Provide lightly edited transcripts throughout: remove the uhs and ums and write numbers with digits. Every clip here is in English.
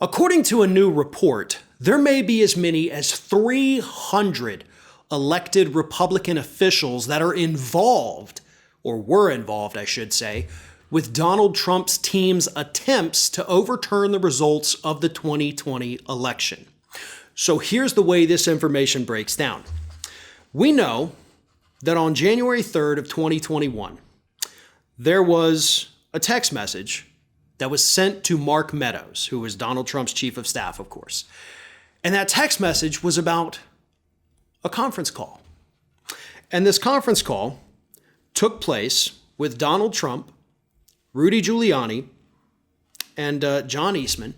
According to a new report, there may be as many as 300 elected Republican officials that are involved, or were involved, I should say, with Donald Trump's team's attempts to overturn the results of the 2020 election. So here's the way this information breaks down. We know that on January 3rd of 2021, there was a text message that was sent to Mark Meadows, who was Donald Trump's chief of staff, of course. And that text message was about a conference call. And this conference call took place with Donald Trump, Rudy Giuliani, and John Eastman.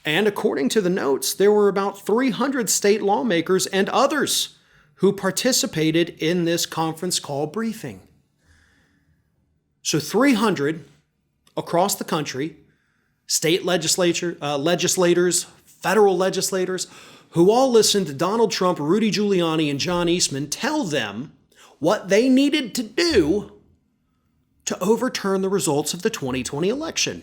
And according to the notes, there were about 300 state lawmakers and others who participated in this conference call briefing. So 300 across the country, state legislators, federal legislators, who all listened to Donald Trump, Rudy Giuliani, and John Eastman tell them what they needed to do to overturn the results of the 2020 election.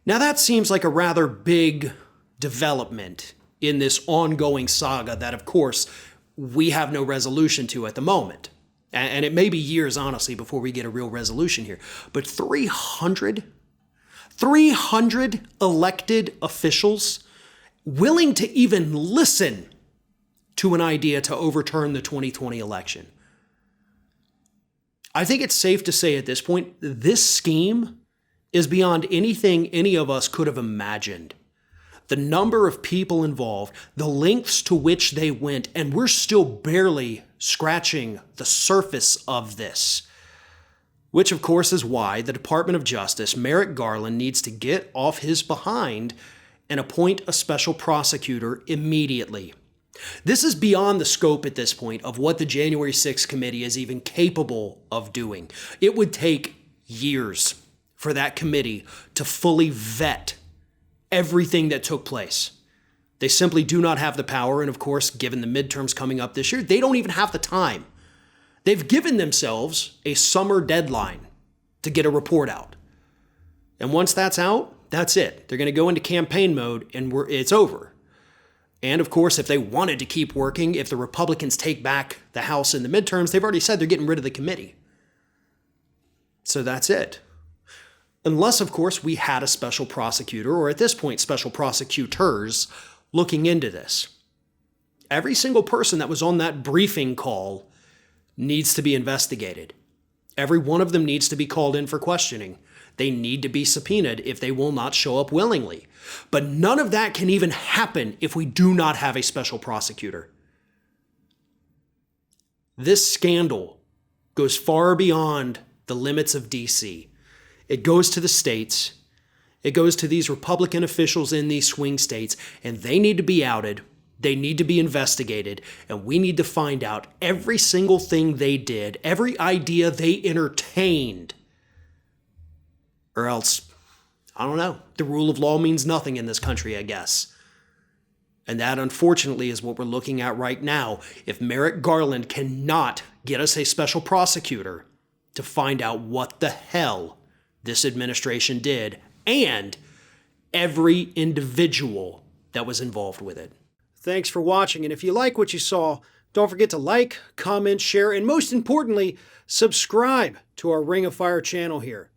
Now that seems like a rather big development in this ongoing saga that, of course, we have no resolution to at the moment. And it may be years, honestly, before we get a real resolution here. But 300 elected officials willing to even listen to an idea to overturn the 2020 election. I think it's safe to say at this point, this scheme is beyond anything any of us could have imagined. The number of people involved, the lengths to which they went, and we're still barely scratching the surface of this. Which, of course, is why the Department of Justice, Merrick Garland, needs to get off his behind and appoint a special prosecutor immediately. This is beyond the scope at this point of what the January 6th committee is even capable of doing. It would take years for that committee to fully vet everything that took place. They simply do not have the power, and of course, given the midterms coming up this year, they don't even have the time. They've given themselves a summer deadline to get a report out. And once that's out, that's it. They're going to go into campaign mode and it's over. And of course, if they wanted to keep working, if the Republicans take back the House in the midterms, they've already said they're getting rid of the committee. So that's it. Unless, of course, we had a special prosecutor, or at this point, special prosecutors, looking into this. Every single person that was on that briefing call needs to be investigated. Every one of them needs to be called in for questioning. They need to be subpoenaed if they will not show up willingly. But none of that can even happen if we do not have a special prosecutor. This scandal goes far beyond the limits of D.C. It goes to the states. It goes to these Republican officials in these swing states, and they need to be outed. They need to be investigated, and we need to find out every single thing they did, every idea they entertained. Or else, I don't know, the rule of law means nothing in this country, I guess. And that, unfortunately, is what we're looking at right now. If Merrick Garland cannot get us a special prosecutor to find out what the hell this administration did, and every individual that was involved with it. Thanks for watching, and if you like what you saw, don't forget to like, comment, share, and most importantly, subscribe to our Ring of Fire channel here.